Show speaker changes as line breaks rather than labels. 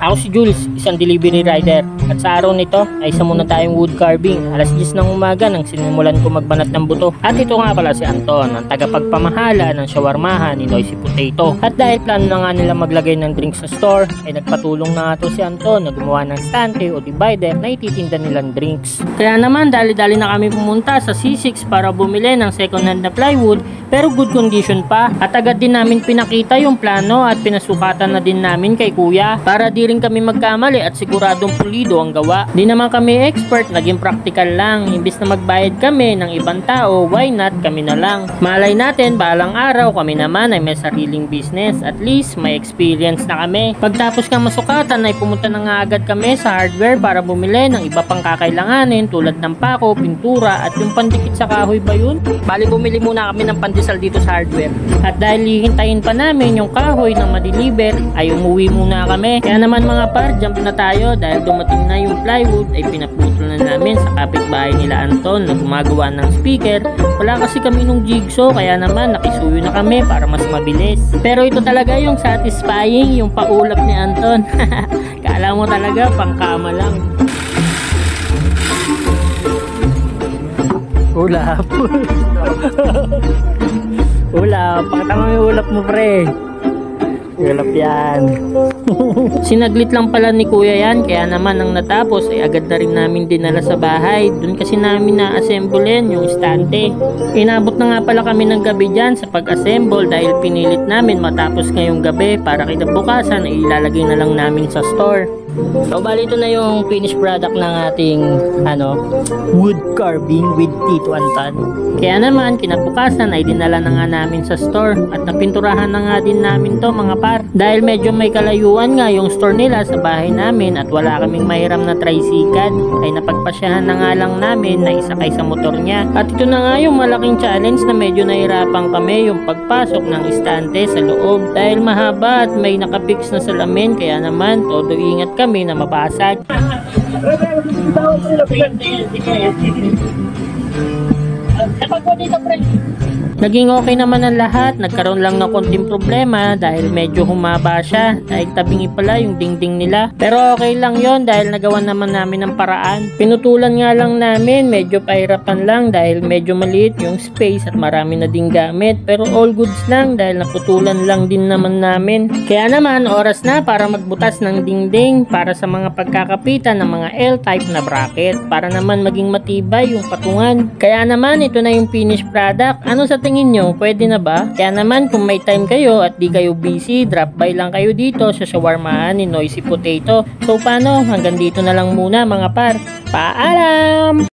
Ako si Jules, isang delivery rider. At sa araw nito ay isa muna tayong wood carving. Alas 10 ng umaga nang sinimulan ko magbanat ng buto. At ito nga pala si Anton, ang tagapagpamahala ng shawarmahan ni Noisy Potato. At dahil plano na nga nila maglagay ng drinks sa store, ay nagpatulong na nga to si Anton na gumawa ng stante o divider na ititinda nilang drinks. Kaya naman dali-dali na kami pumunta sa C6 para bumili ng second hand na plywood pero good condition pa. At agad din namin pinakita yung plano at pinasukatan na din namin kay kuya para di rin kami magkamali at siguradong pulido ang gawa. Di naman kami expert, naging practical lang. Imbis na magbayad kami ng ibang tao, why not kami na lang? Malay natin, balang araw kami naman ay may sariling business. At least may experience na kami. Pagtapos ng masukatan ay pumunta na nga agad kami sa hardware para bumili ng iba pang kakailanganin tulad ng pako, pintura at yung pandikit sa kahoy ba yun? Bali bumili muna kami ng pandesal dito sa hardware. At dahil hihintayin pa namin yung kahoy na ma-deliver ay umuwi muna kami. Kaya naman mga par, jump na tayo dahil dumating na yung plywood ay pinaputol na namin sa kapitbahay nila Anton na gumagawa ng speaker. Wala kasi kami nung jigsaw kaya naman nakisuyo na kami para mas mabilis. Pero ito talaga yung satisfying, yung paulap ni Anton. Kala mo talaga pangkama lang. Ulap. Ulap, pakita mo yung ulap mo pre. Ulap yan. Sinaglit lang pala ni kuya yan, kaya naman nang natapos ay agad na rin namin dinala sa bahay. Doon kasi namin na-assemblein yung stante. Inabot na nga pala kami ng gabi dyan sa pag-assemble dahil pinilit namin matapos ngayong gabi para kinabukasan ay ilalagay na lang namin sa store. So bali ito na yung finished product ng ating wood carving with Tito Anton. Kaya naman kinabukasan ay dinala na nga namin sa store at napinturahan na nga din namin to mga par. Dahil medyo may kalayuan nga yung store nila sa bahay namin at wala kaming mahiram na tricycle ay napagpasyahan na nga lang namin na isakay sa motor niya. At ito na nga yung malaking challenge na medyo nahirapan kami yung pagpasok ng istante sa loob dahil mahaba at may nakapix na salamin kaya naman todo ingat kami na mabasag. Naging okay naman ang lahat, nagkaroon lang ng konting problema dahil medyo humaba siya dahil tabingi pala yung dingding nila. Pero okay lang yon dahil nagawa naman namin ng paraan. Pinutulan nga lang namin, medyo pahirapan lang dahil medyo maliit yung space at marami na ding gamit. Pero all goods lang dahil naputulan lang din naman namin. Kaya naman oras na para magbutas ng dingding para sa mga pagkakapitan ng mga L-type na bracket para naman maging matibay yung patungan. Kaya naman ito na yung finished product. Ano sa tingin nyo, pwede na ba? Kaya naman kung may time kayo at di kayo busy, drop by lang kayo dito sa shawarmahan ni Noisy Potato. So paano? Hanggang dito na lang muna mga par. Paalam!